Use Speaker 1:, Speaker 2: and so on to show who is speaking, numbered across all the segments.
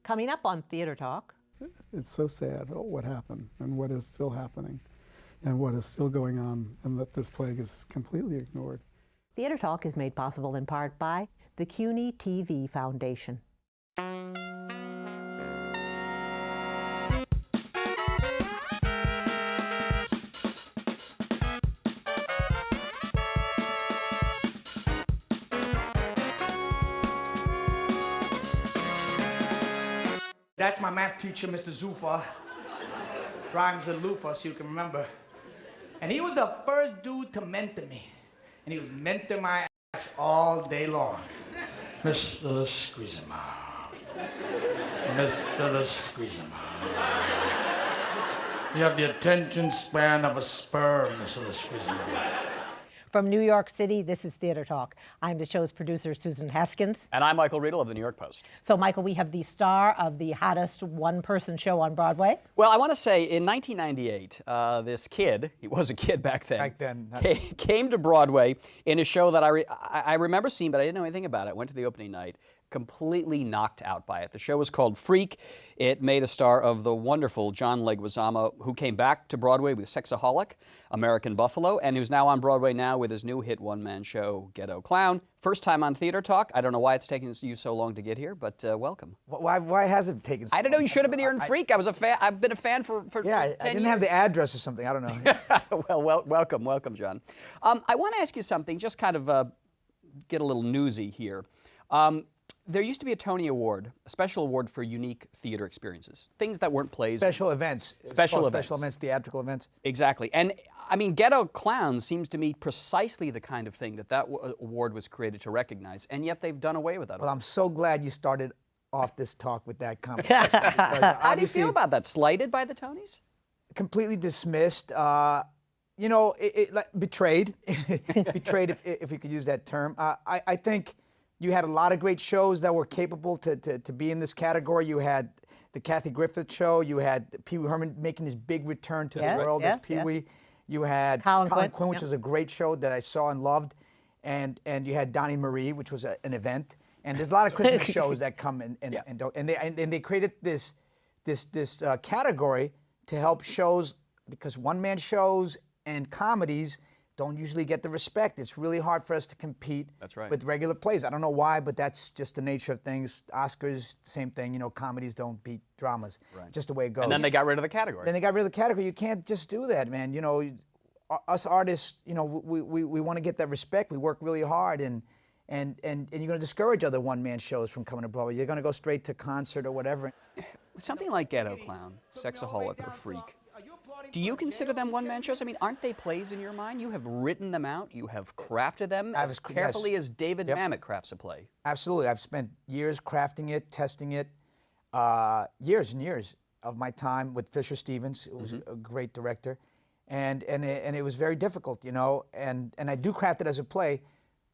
Speaker 1: Coming up on Theater Talk.
Speaker 2: It's so sad what happened and what is still happening and what is still going on, and that this plague is completely ignored.
Speaker 1: Theater Talk is made possible in part by the CUNY TV Foundation.
Speaker 3: That's my math teacher, Mr. Zufa. Rhymes with loofah, so you can remember. And he was the first dude to mentor me. And he was mentoring my ass all day long. Mr. Leguizamo. Mr. Leguizamo. You have the attention span of a sperm, Mr. Leguizamo.
Speaker 1: From New York City, this is Theater Talk. I'm the show's producer, Susan Haskins.
Speaker 4: And I'm Michael Riedel of the New York Post.
Speaker 1: So, Michael, we have the star of the hottest one-person show on Broadway.
Speaker 4: Well, I want to say, in 1998, this kid, he was a kid back then, came to Broadway in a show that I remember seeing, but I didn't know anything about it. Went to the opening night, completely knocked out by it. The show was called Freak. It made a star of the wonderful John Leguizamo, who came back to Broadway with Sexaholic, American Buffalo, and who's now on Broadway now with his new hit one-man show, Ghetto Klown. First time on Theater Talk. I don't know why it's taken you so long to get here, but welcome.
Speaker 5: Why has it taken so long?
Speaker 4: I don't know. You should have been here in Freak. I was a fan. I've been a fan for 10 years.
Speaker 5: I didn't have the address or something. I don't know.
Speaker 4: well, welcome, John. I want to ask you something, just kind of get a little newsy here. There used to be a Tony Award, a special award for unique theater experiences, things that weren't plays.
Speaker 5: Special events.
Speaker 4: Special events,
Speaker 5: theatrical events.
Speaker 4: Exactly. And, I mean, Ghetto Klown seems to me precisely the kind of thing that award was created to recognize, and yet they've done away with that.
Speaker 5: Well, I'm so glad you started off this talk with that comment.
Speaker 4: How do you feel about that? Slighted by the Tonys?
Speaker 5: Completely dismissed. You know, betrayed. Betrayed, if you could use that term. I think you had a lot of great shows that were capable to be in this category. You had the Kathy Griffith show. You had Pee Wee Herman making his big return to the world as Pee Wee. You had Colin Quinn, which was a great show that I saw and loved. And you had Donnie Marie, which was an event. And there's a lot of Christmas shows that come and they created this category to help shows, because one-man shows and comedies don't usually get the respect. It's really hard for us to compete with regular plays. I don't know why, but that's just the nature of things. Oscars, same thing. You know, comedies don't beat dramas. Just the way it goes.
Speaker 4: And then they got rid of the category.
Speaker 5: Then they got rid of the category. You can't just do that, man. You know, us artists, you know, we want to get that respect. We work really hard, and you're going to discourage other one-man shows from coming to Broadway. You're going to go straight to concert or whatever.
Speaker 4: Something like Ghetto Klown, Sexaholic, or Freak. Do you consider them one-man shows? I mean, aren't they plays in your mind? You have written them out. You have crafted them as carefully as David Mamet crafts a play.
Speaker 5: Absolutely. I've spent years crafting it, testing it, years and years of my time with Fisher Stevens, who was a great director, and it was very difficult, you know. And I do craft it as a play,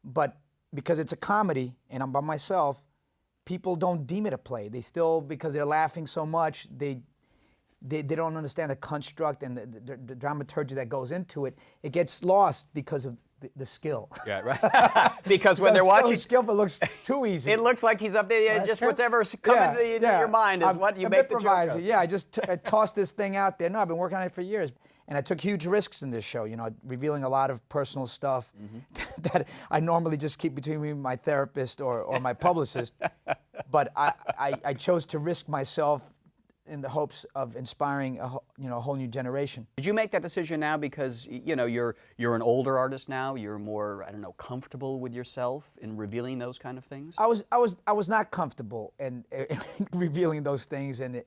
Speaker 5: but because it's a comedy and I'm by myself, people don't deem it a play. They still, because they're laughing so much, they don't understand the construct and the dramaturgy that goes into it. It gets lost because of the skill.
Speaker 4: Yeah, right. Because when they're watching,
Speaker 5: so skillful, it looks too easy.
Speaker 4: It looks like he's up there. Just whatever's coming to your mind is what you make the joke of.
Speaker 5: Yeah, I just tossed this thing out there. No, I've been working on it for years. And I took huge risks in this show, you know, revealing a lot of personal stuff that I normally just keep between me and my therapist or my publicist. But I chose to risk myself in the hopes of inspiring a whole new generation.
Speaker 4: Did you make that decision now because you're an older artist now? You're more, I don't know, comfortable with yourself in revealing those kind of things?
Speaker 5: I was not comfortable in revealing those things, and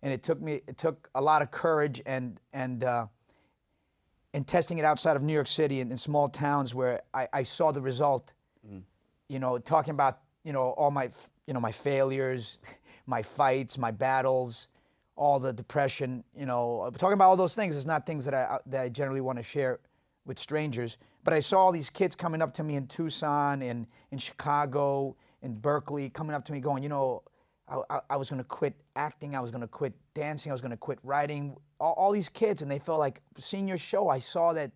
Speaker 5: it took a lot of courage and testing it outside of New York City and in small towns where I saw the result. You know, talking about all my my failures, my fights, my battles, all the depression, talking about all those things is not things that I generally want to share with strangers. But I saw all these kids coming up to me in Tucson, in Chicago, in Berkeley, coming up to me going, I was going to quit acting, I was going to quit dancing, I was going to quit writing. All these kids, and they felt like, seeing your show, I saw that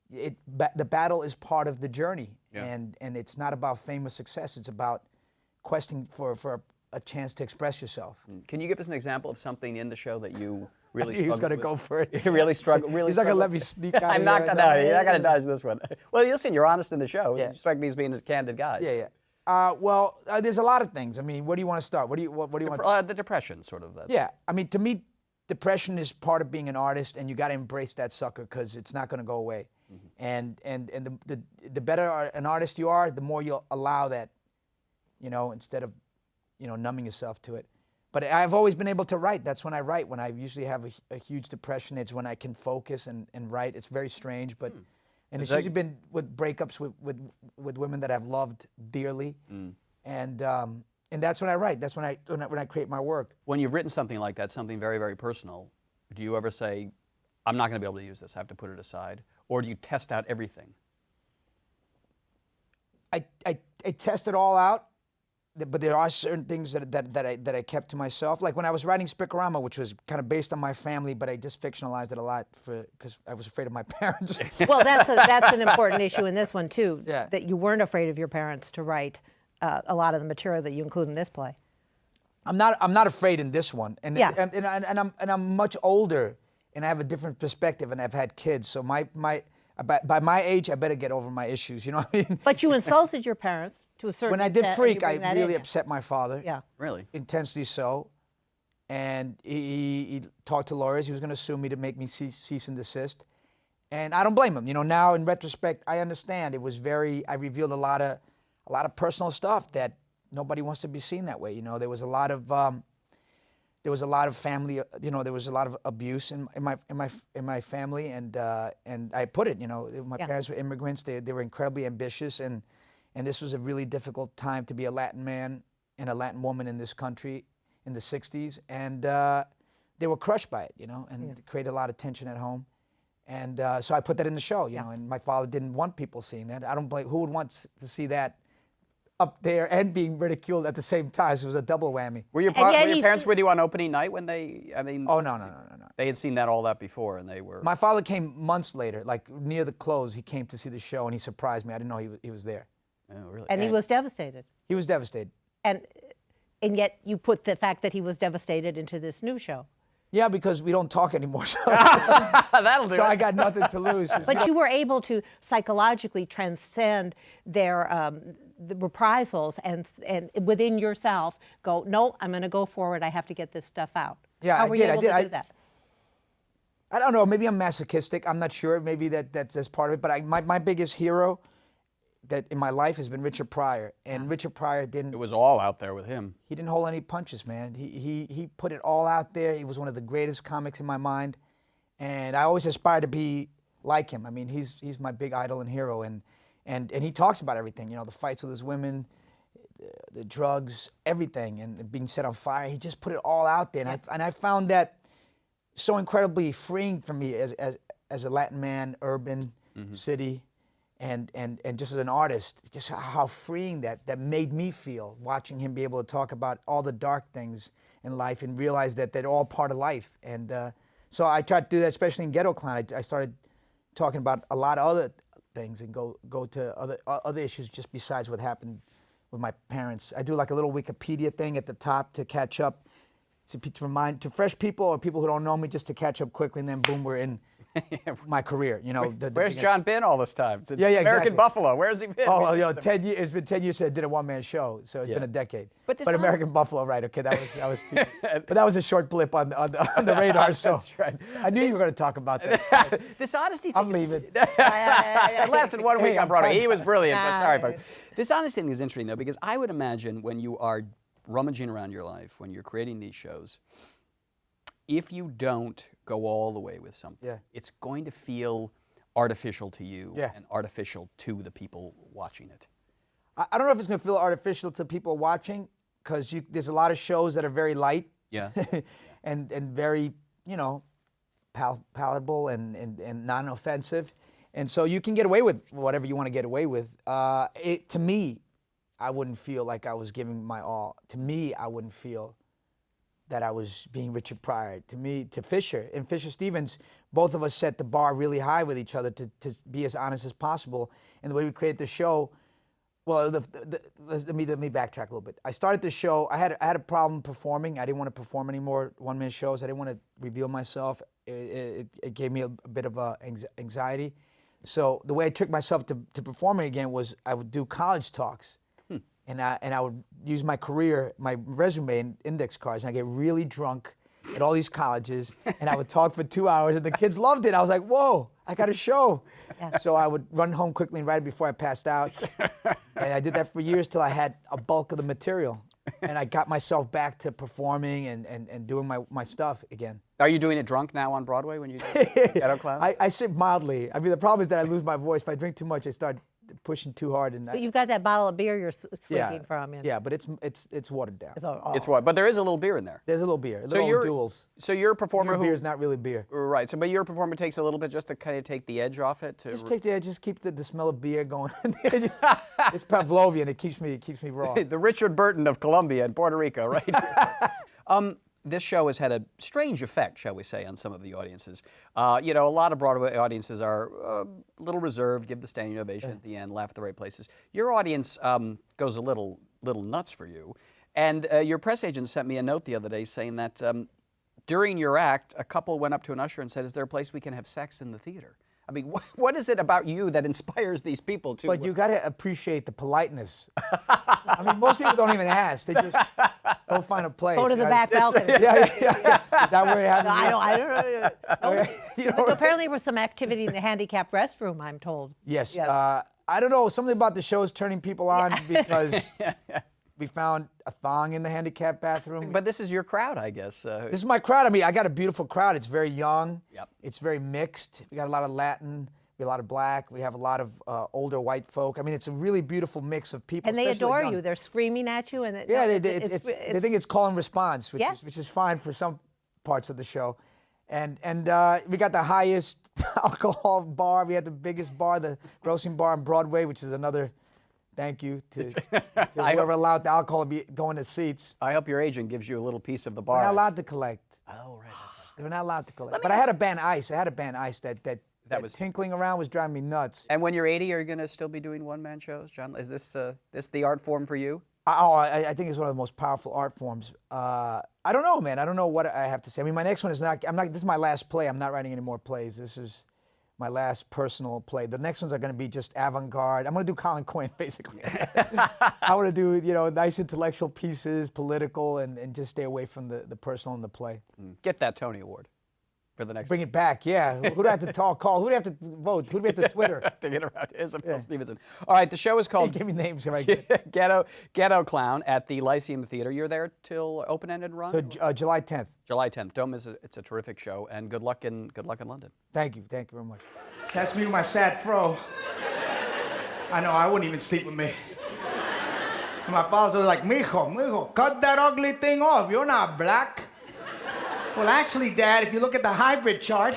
Speaker 5: the battle is part of the journey, and it's not about fame or success. It's about questing for a chance to express yourself.
Speaker 4: Can you give us an example of something in the show that you really
Speaker 5: He was
Speaker 4: struggled
Speaker 5: going to
Speaker 4: with?
Speaker 5: go for it.
Speaker 4: You really struggle. Really
Speaker 5: He's not going to
Speaker 4: struggled?
Speaker 5: let me sneak out
Speaker 4: I'm
Speaker 5: of
Speaker 4: not
Speaker 5: here.
Speaker 4: gonna. You're not gonna dodge this one. Well, listen, you're honest in the show.
Speaker 5: Yeah.
Speaker 4: You strike me as being a candid guy.
Speaker 5: Yeah, yeah. Well, there's a lot of things. I mean, where do you want to start? What do you want?
Speaker 4: The depression, sort of. That.
Speaker 5: Yeah, I mean, to me, depression is part of being an artist, and you got to embrace that sucker because it's not going to go away. And the better an artist you are, the more you'll allow that, instead of, numbing yourself to it. But I've always been able to write. That's when I write. When I usually have a huge depression, it's when I can focus and write. It's very strange, but and it's usually been with breakups with women that I've loved dearly, and that's when I write. That's when I create my work.
Speaker 4: When you've written something like that, something very, very personal, do you ever say, "I'm not going to be able to use this. I have to put it aside," or do you test out everything?
Speaker 5: I test it all out. But there are certain things that I kept to myself. Like when I was writing Spicorama, which was kind of based on my family, but I just fictionalized it a lot because I was afraid of my parents.
Speaker 1: Well, that's an important issue in this one too.
Speaker 5: Yeah.
Speaker 1: That you weren't afraid of your parents to write a lot of the material that you include in this play.
Speaker 5: I'm not afraid in this one, and
Speaker 1: Yeah.
Speaker 5: and I'm much older, and I have a different perspective, and I've had kids, so by my age, I better get over my issues. You know what I mean?
Speaker 1: But you insulted your parents to a certain
Speaker 5: When I did
Speaker 1: extent, and
Speaker 5: Freak,
Speaker 1: you
Speaker 5: I
Speaker 1: bring that
Speaker 5: really
Speaker 1: in.
Speaker 5: upset my father.
Speaker 1: Yeah.
Speaker 4: Really?
Speaker 5: Intensely so. And he talked to lawyers. He was going to sue me to make me cease and desist. And I don't blame him. Now in retrospect, I understand. It was I revealed a lot of personal stuff that nobody wants to be seen that way. There was a lot of family. There was a lot of abuse in my family, and I put it. My parents were immigrants. They were incredibly ambitious, and this was a really difficult time to be a Latin man and a Latin woman in this country in the 60s. And they were crushed by it, and it created a lot of tension at home. And so I put that in the show, and my father didn't want people seeing that. I don't blame, who would want to see that up there and being ridiculed at the same time? So it was a double whammy.
Speaker 4: Were your parents with you on opening night when they,
Speaker 5: Oh, no.
Speaker 4: They had seen all that before and they were...
Speaker 5: My father came months later, like near the close, he came to see the show and he surprised me. I didn't know he was there.
Speaker 4: Oh, really?
Speaker 1: And he was devastated.
Speaker 5: He was devastated.
Speaker 1: And yet you put the fact that he was devastated into this new show.
Speaker 5: Yeah, because we don't talk anymore. So,
Speaker 4: That'll do
Speaker 5: so
Speaker 4: it.
Speaker 5: I got nothing to lose.
Speaker 1: But you were able to psychologically transcend their the reprisals and within yourself go, no, I'm going to go forward. I have to get this stuff out.
Speaker 5: Yeah,
Speaker 1: How were you able to do that?
Speaker 5: I don't know. Maybe I'm masochistic. I'm not sure. Maybe that's part of it. But my biggest hero that in my life has been Richard Pryor, and Richard Pryor didn't.
Speaker 4: It was all out there with him.
Speaker 5: He didn't hold any punches, man. He put it all out there. He was one of the greatest comics in my mind, and I always aspire to be like him. I mean, he's my big idol and hero, and he talks about everything. The fights with his women, the drugs, everything, and being set on fire. He just put it all out there, and I found that so incredibly freeing for me as a Latin man, urban city. And just as an artist, just how freeing that made me feel, watching him be able to talk about all the dark things in life and realize that they're all part of life. And so I tried to do that, especially in Ghetto Klown. I started talking about a lot of other things and go to other issues just besides what happened with my parents. I do like a little Wikipedia thing at the top to catch up, to remind to fresh people or people who don't know me, just to catch up quickly, and then boom, we're in my career.
Speaker 4: Where's John been all this time? Since
Speaker 5: Yeah,
Speaker 4: American
Speaker 5: exactly.
Speaker 4: Buffalo. Where's he been?
Speaker 5: Oh, 10 years. It's been 10 years since I did a one-man show, so it's been a decade. But American Buffalo, right? Okay, that was too. But that was a short blip on the radar. So
Speaker 4: That's right.
Speaker 5: I knew you were going to talk about that.
Speaker 4: This honesty thing.
Speaker 5: I'm leaving.
Speaker 4: It lasted 1 week
Speaker 5: Hey,
Speaker 4: on
Speaker 5: I'm
Speaker 4: Broadway.
Speaker 5: trying-
Speaker 4: He was brilliant, but sorry, folks. This honesty thing is interesting, though, because I would imagine when you are rummaging around your life, when you're creating these shows, if you don't go all the way with something, it's going to feel artificial to you and artificial to the people watching it.
Speaker 5: I don't know if it's going to feel artificial to people watching, because there's a lot of shows that are very light.
Speaker 4: Yeah.
Speaker 5: and very, palatable and non-offensive. And so you can get away with whatever you want to get away with. To me, I wouldn't feel like I was giving my all. To me, I wouldn't feel that I was being Richard Pryor. To me, to Fisher and Fisher Stevens, both of us set the bar really high with each other to be as honest as possible. And the way we created the show Well, let me backtrack a little bit. I started the show. I had a problem performing. I didn't want to perform anymore one-man shows. I didn't want to reveal myself. It gave me a bit of anxiety. So the way I tricked myself to performing again was I would do college talks, and I would use my career, my resume, and index cards, and I get really drunk at all these colleges, and I would talk for 2 hours, and the kids loved it. I was like, whoa, I got a show. Yeah. So I would run home quickly and write it before I passed out. And I did that for years till I had a bulk of the material. And I got myself back to performing and doing my stuff again.
Speaker 4: Are you doing it drunk now on Broadway when you do Ghetto Klown?
Speaker 5: I sip mildly. I mean, the problem is that I lose my voice. If I drink too much, I start pushing too hard.
Speaker 1: But you've got that bottle of beer you're swinging from.
Speaker 5: Yeah, but it's watered down.
Speaker 4: It's what? But there is a little beer in there.
Speaker 5: There's a little beer, a little duels.
Speaker 4: So you're a performer
Speaker 5: beer is not really beer.
Speaker 4: Right. So, but your performer takes a little bit just to kind of take the edge off it.
Speaker 5: Just take the edge. Just keep the smell of beer going. It's Pavlovian. It keeps me raw.
Speaker 4: The Richard Burton of Colombia and Puerto Rico, right? This show has had a strange effect, shall we say, on some of the audiences. You know, a lot of Broadway audiences are a little reserved, give the standing ovation at the end, laugh at the right places. Your audience goes a little nuts for you. And your press agent sent me a note the other day saying that during your act, a couple went up to an usher and said, "Is there a place we can have sex in the theater?" I mean, what is it about you that inspires these people to...
Speaker 5: But you got to appreciate the politeness. I mean, most people don't even ask. They just go find a place.
Speaker 1: Go to the back balcony.
Speaker 5: Yeah. Is that where it happens?
Speaker 1: I don't know. You know, apparently there was some activity in the handicapped restroom, I'm told.
Speaker 5: Yes. Yeah. I don't know. Something about the show is turning people on because we found a thong in the handicapped bathroom.
Speaker 4: But this is your crowd, I guess.
Speaker 5: This is my crowd. I mean, I got a beautiful crowd. It's very young.
Speaker 4: Yep.
Speaker 5: It's very mixed. We got a lot of Latin. We have a lot of black. We have a lot of older white folk. I mean, it's a really beautiful mix of people.
Speaker 1: And they adore you. They're screaming at you. And
Speaker 5: they think it's call and response, which is fine for some parts of the show. And we got the highest alcohol bar. We had the biggest bar, the grossing bar on Broadway, which is another... Thank you to whoever allowed the alcohol to be going to seats.
Speaker 4: I hope your agent gives you a little piece of the bar.
Speaker 5: They're not allowed to collect.
Speaker 4: Oh, right.
Speaker 5: They're not allowed to collect. But I had a ban ice. That was tinkling around was driving me nuts.
Speaker 4: And when you're 80, are you going to still be doing one-man shows, John? Is this the art form for you?
Speaker 5: I think it's one of the most powerful art forms. I don't know, man. I don't know what I have to say. I mean, my next one is not. This is my last play. I'm not writing any more plays. This is my last personal play. The next ones are going to be just avant-garde. I'm going to do Colin Quinn, basically. I want to do, nice intellectual pieces, political, and just stay away from the personal in the play.
Speaker 4: Get that Tony Award for the next
Speaker 5: Bring it back, yeah. Who do I have to call? Who do I have to vote? Who do we have to Twitter?
Speaker 4: To get around Isabel Stevenson. All right, the show is called
Speaker 5: Give me names.
Speaker 4: Ghetto Klown at the Lyceum Theater. You're there till open-ended run?
Speaker 5: So, July 10th.
Speaker 4: July 10th. Don't miss it. It's a terrific show, and good luck in London.
Speaker 5: Thank you very much.
Speaker 3: That's me with my sad fro. I know, I wouldn't even sleep with me. And my father was like, mijo, cut that ugly thing off. You're not black. Well, actually, Dad, if you look at the hybrid chart,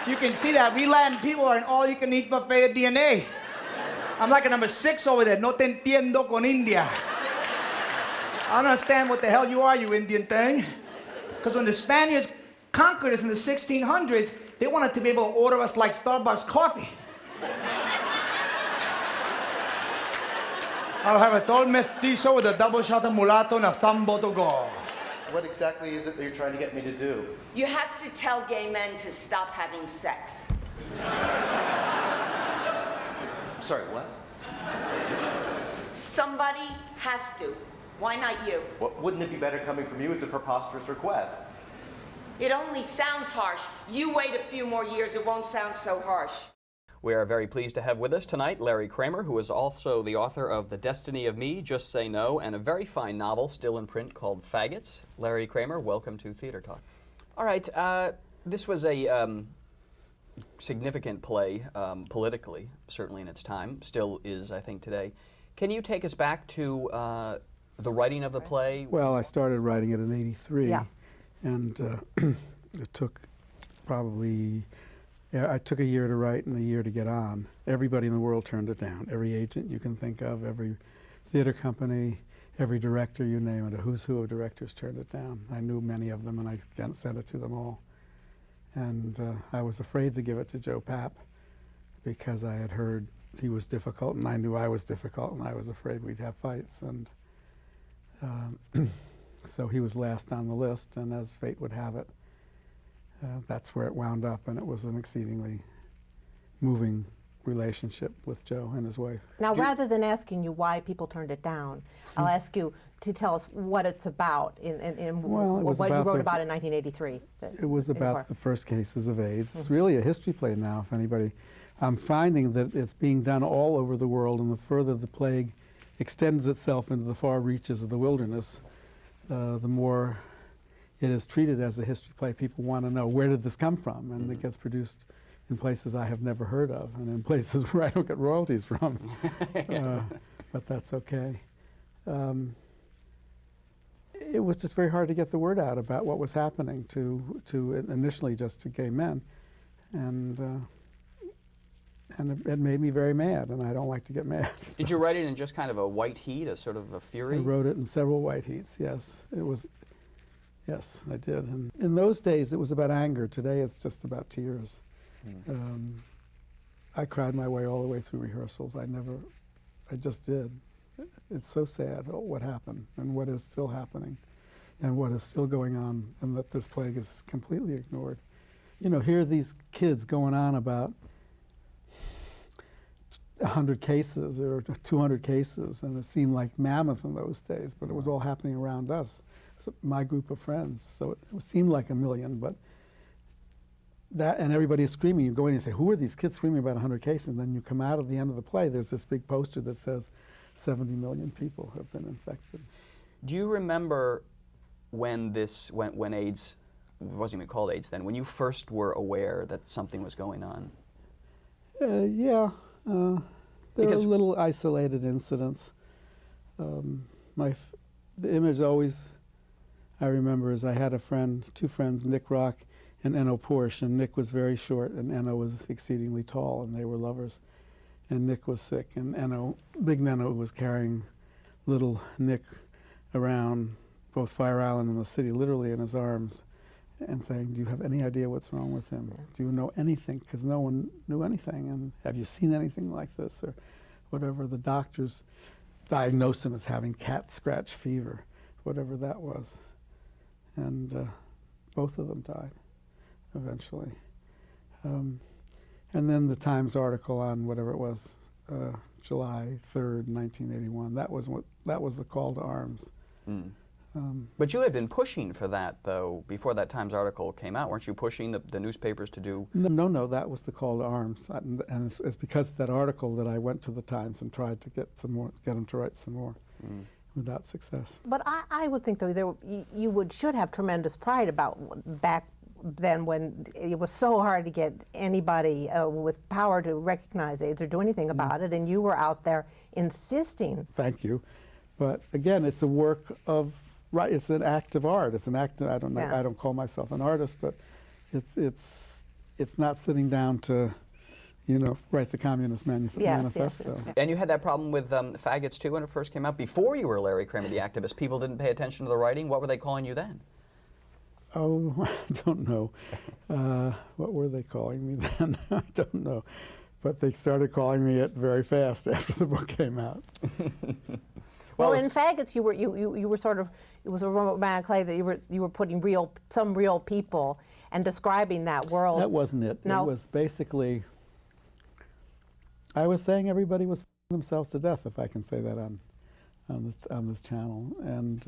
Speaker 3: you can see that we Latin people are an all-you-can-eat buffet of DNA. I'm like a number 6 over there. No te entiendo con India. I don't understand what the hell you are, you Indian thing. Because when the Spaniards conquered us in the 1600s, they wanted to be able to order us like Starbucks coffee. I'll have a tall mestizo with a double shot of mulatto and a thumbo to go.
Speaker 6: What exactly is it that you're trying to get me to do?
Speaker 7: You have to tell gay men to stop having sex.
Speaker 6: Sorry, what?
Speaker 7: Somebody has to. Why not you?
Speaker 6: Well, wouldn't it be better coming from you? It's a preposterous request.
Speaker 7: It only sounds harsh. You wait a few more years, it won't sound so harsh.
Speaker 4: We are very pleased to have with us tonight Larry Kramer, who is also the author of The Destiny of Me, Just Say No, and a very fine novel still in print called Faggots. Larry Kramer, welcome to Theater Talk. All right, this was a significant play politically, certainly in its time, still is, I think, today. Can you take us back to the writing of the play?
Speaker 2: Well, I started writing it in '83,
Speaker 1: Yeah.
Speaker 2: and it took probably... Yeah, I took a year to write and a year to get on. Everybody in the world turned it down. Every agent you can think of, every theater company, every director, you name it, a who's who of directors turned it down. I knew many of them, and I sent it to them all. And I was afraid to give it to Joe Papp because I had heard he was difficult, and I knew I was difficult, and I was afraid we'd have fights. And so he was last on the list, and as fate would have it, that's where it wound up, and it was an exceedingly moving relationship with Joe and his wife.
Speaker 1: Now, rather than asking you why people turned it down, I'll ask you to tell us what it's about what you wrote about in 1983.
Speaker 2: It was about the first cases of AIDS. It's really a history play now, if anybody. I'm finding that it's being done all over the world, and the further the plague extends itself into the far reaches of the wilderness, the more it is treated as a history play. People want to know, where did this come from? And it gets produced in places I have never heard of, and in places where I don't get royalties from. But that's okay. It was just very hard to get the word out about what was happening to initially just to gay men, and it made me very mad, and I don't like to get mad.
Speaker 4: Did you write it in just kind of a white heat, a sort of a fury?
Speaker 2: I wrote it in several white heats, yes. Yes, I did. And in those days, it was about anger. Today, it's just about tears. I cried my way all the way through rehearsals. I just did. It's so sad what happened and what is still happening and what is still going on, and that this plague is completely ignored. You know, here are these kids going on about 100 cases or 200 cases, and it seemed like mammoth in those days, but it was all happening around us. So my group of friends, so it seemed like a million, but that, and everybody is screaming. You go in and say, who are these kids screaming about 100 cases? And then you come out at the end of the play, there's this big poster that says 70 million people have been infected.
Speaker 4: Do you remember when when AIDS, it wasn't even called AIDS then, when you first were aware that something was going on?
Speaker 2: Yeah, there were little isolated incidents. The image always I remember is I had two friends, Nick Rock and Enno Porsche, and Nick was very short and Enno was exceedingly tall, and they were lovers. And Nick was sick, and Big Enno was carrying little Nick around both Fire Island and the city, literally in his arms, and saying, do you have any idea what's wrong with him? Do you know anything? Because no one knew anything. And have you seen anything like this? Or whatever. The doctors diagnosed him as having cat scratch fever, whatever that was. And both of them died eventually. And then the Times article on whatever it was, July 3rd, 1981, that was the call to arms.
Speaker 4: But you had been pushing for that, though, before that Times article came out. Weren't you pushing the newspapers to do?
Speaker 2: No, that was the call to arms. And it's because of that article that I went to the Times and tried to get them to write some more, without success.
Speaker 1: But I would think, though, you should have tremendous pride about back then when it was so hard to get anybody with power to recognize AIDS or do anything about it, and you were out there insisting.
Speaker 2: Thank you. But again, it's a work of, it's an act of art. It's an act of, I don't know, I don't call myself an artist, but it's not sitting down to, write the Communist Manifesto.
Speaker 1: Yes.
Speaker 4: And you had that problem with faggots, too, when it first came out? Before you were Larry Kramer, the activist, people didn't pay attention to the writing. What were they calling you then?
Speaker 2: Oh, I don't know. What were they calling me then? I don't know. But they started calling me it very fast after the book came out.
Speaker 1: Well, in Faggots, you were sort of, it was a romantic play that you were putting some real people and describing that world.
Speaker 2: That wasn't it.
Speaker 1: No.
Speaker 2: It was basically, I was saying everybody was f***ing themselves to death, if I can say that on this channel, and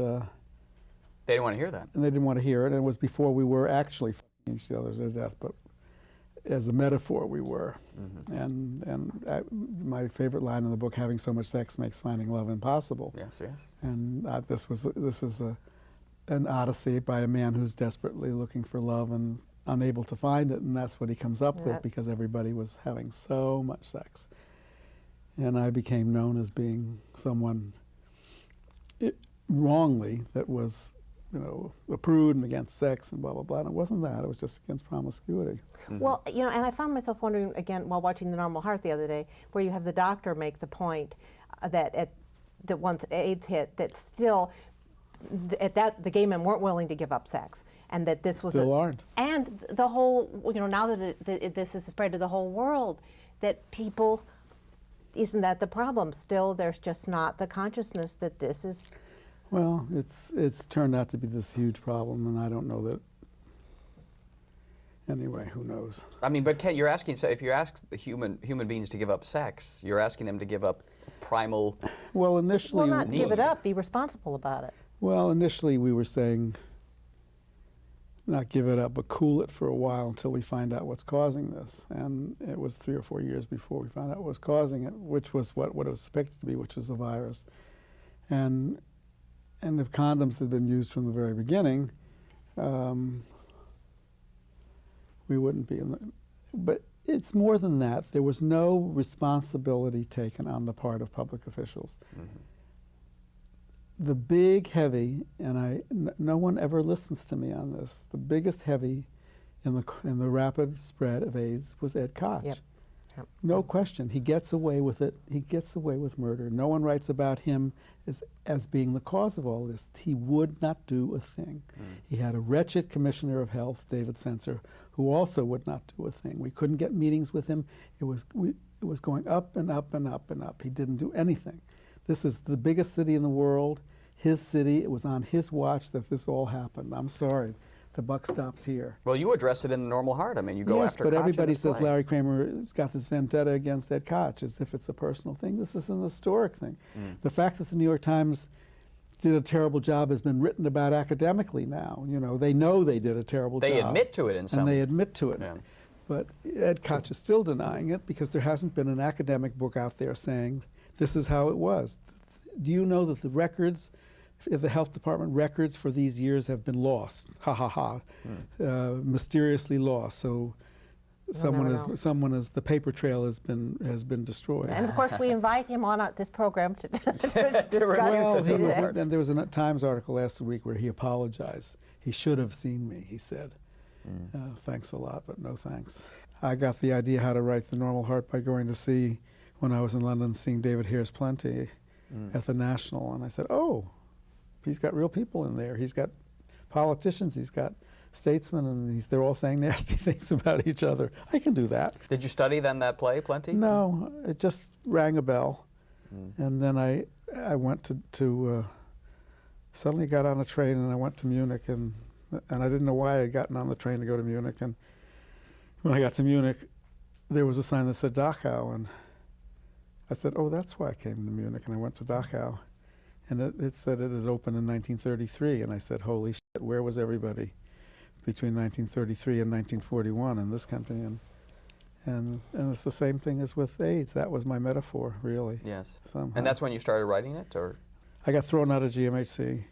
Speaker 4: they didn't want to hear that.
Speaker 2: And they didn't want to hear it. And it was before we were actually f***ing each other to death, but as a metaphor, we were. And my favorite line in the book, having so much sex makes finding love impossible.
Speaker 4: Yes.
Speaker 2: And this is an odyssey by a man who's desperately looking for love and unable to find it, and that's what he comes up with because everybody was having so much sex. And I became known as being someone wrongly that was, a prude and against sex and blah, blah, blah. And it wasn't that. It was just against promiscuity.
Speaker 1: Well, and I found myself wondering, again, while watching The Normal Heart the other day, where you have the doctor make the point that once AIDS hit, that still the gay men weren't willing to give up sex, and that this was
Speaker 2: Still aren't.
Speaker 1: And the whole, now that this is spread to the whole world, that people, isn't that the problem? Still, there's just not the consciousness that this is.
Speaker 2: Well, it's turned out to be this huge problem, and I don't know that. Anyway, who knows?
Speaker 4: I mean, but Ken, you're asking, so if you ask the human beings to give up sex, you're asking them to give up primal.
Speaker 2: Well, initially.
Speaker 1: Well, not give it up, be responsible about it.
Speaker 2: Well, initially we were saying not give it up, but cool it for a while until we find out what's causing this. And it was 3 or 4 years before we found out what was causing it, which was what it was expected to be, which was the virus. And if condoms had been used from the very beginning, we wouldn't be in the. But it's more than that. There was no responsibility taken on the part of public officials. Mm-hmm. The big heavy, and no one ever listens to me on this, the biggest heavy in the rapid spread of AIDS was Ed Koch.
Speaker 1: Yep. Yep.
Speaker 2: No question. He gets away with it. He gets away with murder. No one writes about him as being the cause of all this. He would not do a thing. He had a wretched commissioner of health, David Sencer, who also would not do a thing. We couldn't get meetings with him. It was going up and up and up and up. He didn't do anything. This is the biggest city in the world, his city. It was on his watch that this all happened. I'm sorry. The buck stops here.
Speaker 4: Well, you address it in the normal heart. I mean, you go after Koch.
Speaker 2: Yes, but everybody
Speaker 4: in this
Speaker 2: says
Speaker 4: play.
Speaker 2: Larry Kramer has got this vendetta against Ed Koch as if it's a personal thing. This is an historic thing. The fact that the New York Times did a terrible job has been written about academically now. They know they did a terrible job.
Speaker 4: They admit to it in some.
Speaker 2: And they admit to it.
Speaker 4: Yeah.
Speaker 2: But Ed Koch is still denying it because there hasn't been an academic book out there saying this is how it was. Do you know that the records, the health department records for these years have been lost? Ha ha ha. Mysteriously lost. So the paper trail has been destroyed.
Speaker 1: And of course, we invite him on this program to discuss.
Speaker 2: Well, and there was a Times article last week where he apologized. He should have seen me, he said. Thanks a lot, but no thanks. I got the idea how to write The Normal Heart by going to see, when I was in London, seeing David Here's Plenty at the National, and I said, oh, he's got real people in there. He's got politicians, he's got statesmen, and they're all saying nasty things about each other. I can do that.
Speaker 4: Did you study then that play, Plenty?
Speaker 2: No, it just rang a bell. And then I went to suddenly got on a train and I went to Munich, and I didn't know why I had gotten on the train to go to Munich. And when I got to Munich, there was a sign that said Dachau, and I said, oh, that's why I came to Munich, and I went to Dachau. And it said it had opened in 1933, and I said, holy shit, where was everybody between 1933 and 1941 in this country? And it's the same thing as with AIDS. That was my metaphor, really.
Speaker 4: Yes.
Speaker 2: Somehow.
Speaker 4: And that's when you started writing it, or?
Speaker 2: I got thrown out of GMHC,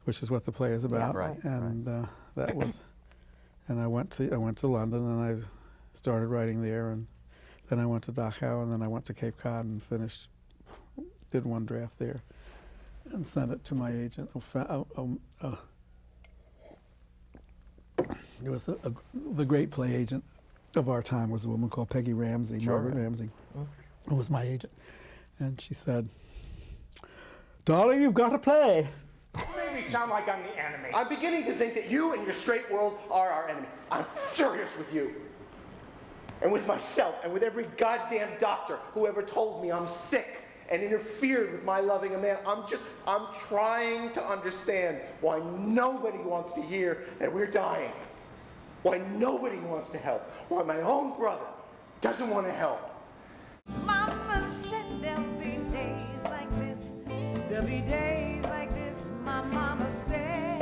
Speaker 2: which is what the play is about.
Speaker 4: Yeah, right.
Speaker 2: And that was, and I went to London, and I started writing there, and then I went to Dachau, and then I went to Cape Cod and did one draft there, and sent it to my agent. It was the great play agent of our time was a woman called Peggy Ramsey, Margaret Ramsey, who was my agent. And she said, darling, you've got to play.
Speaker 8: You made me sound like I'm the enemy.
Speaker 6: I'm beginning to think that you and your straight world are our enemy. I'm furious with you. And with myself, and with every goddamn doctor who ever told me I'm sick and interfered with my loving a man. I'm trying to understand why nobody wants to hear that we're dying. Why nobody wants to help. Why my own brother doesn't want to help.
Speaker 9: Mama said there'll be days like this. There'll be days like this, my mama said.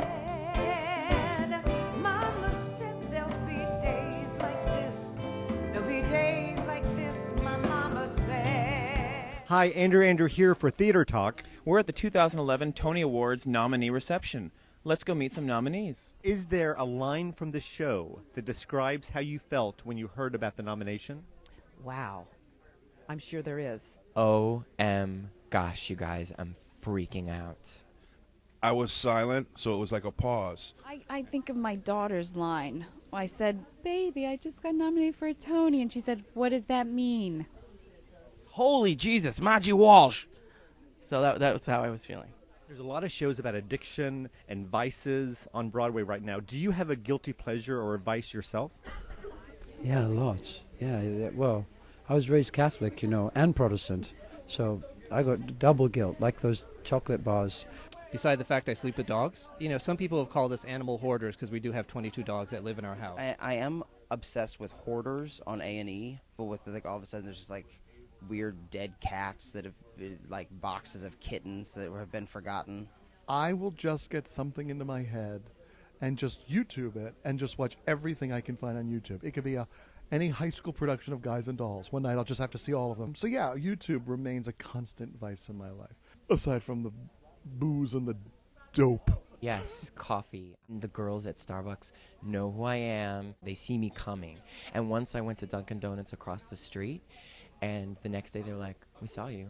Speaker 9: Mama said there'll be days like this. There'll be days like this, my mama said.
Speaker 10: Hi, Andrew here for Theater Talk.
Speaker 11: We're at the 2011 Tony Awards nominee reception. Let's go meet some nominees.
Speaker 10: Is there a line from the show that describes how you felt when you heard about the nomination?
Speaker 12: Wow. I'm sure there is.
Speaker 11: Gosh, you guys, I'm freaking out.
Speaker 13: I was silent, so it was like a pause.
Speaker 14: I think of my daughter's line. I said, baby, I just got nominated for a Tony. And she said, what does that mean?
Speaker 11: Holy Jesus, Margie Walsh. So that was how I was feeling.
Speaker 10: There's a lot of shows about addiction and vices on Broadway right now. Do you have a guilty pleasure or a vice yourself?
Speaker 15: Yeah, lots. Yeah, well, I was raised Catholic, you know, and Protestant, so I got double guilt, like those chocolate bars.
Speaker 16: Beside the fact I sleep with dogs, you know, some people have called us animal hoarders because we do have 22 dogs that live in our house.
Speaker 17: I am obsessed with hoarders on A&E, but with like all of a sudden there's just like weird dead cats that have like boxes of kittens that have been forgotten.
Speaker 18: I will just get something into my head and just YouTube it and just watch everything I can find on YouTube. It could be any high school production of Guys and Dolls. One night I'll just have to see all of them. So yeah, YouTube remains a constant vice in my life, aside from the booze and the dope.
Speaker 19: Yes, coffee. The girls at Starbucks know who I am. They see me coming. And once I went to Dunkin' Donuts across the street, and the next day they were like, we saw you.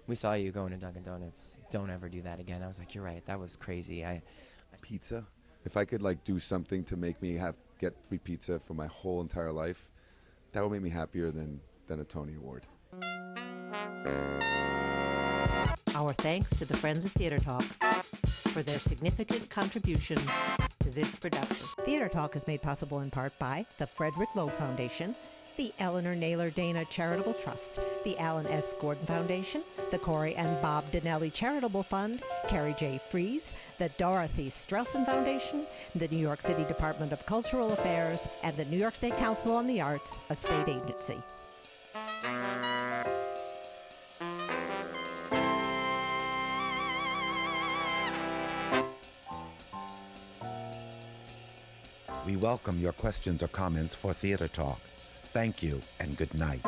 Speaker 19: We saw you going to Dunkin' Donuts. Don't ever do that again. I was like, you're right. That was crazy.
Speaker 20: Pizza. If I could like do something to make me get free pizza for my whole entire life, that would make me happier than a Tony Award.
Speaker 21: Our thanks to the Friends of Theater Talk for their significant contribution to this production. Theater Talk is made possible in part by the Frederick Lowe Foundation, the Eleanor Naylor Dana Charitable Trust, the Alan S. Gordon Foundation, the Corey and Bob Donnelly Charitable Fund, Carrie J. Fries, the Dorothy Strelson Foundation, the New York City Department of Cultural Affairs, and the New York State Council on the Arts, a state agency.
Speaker 22: We welcome your questions or comments for Theater Talk. Thank you and good night.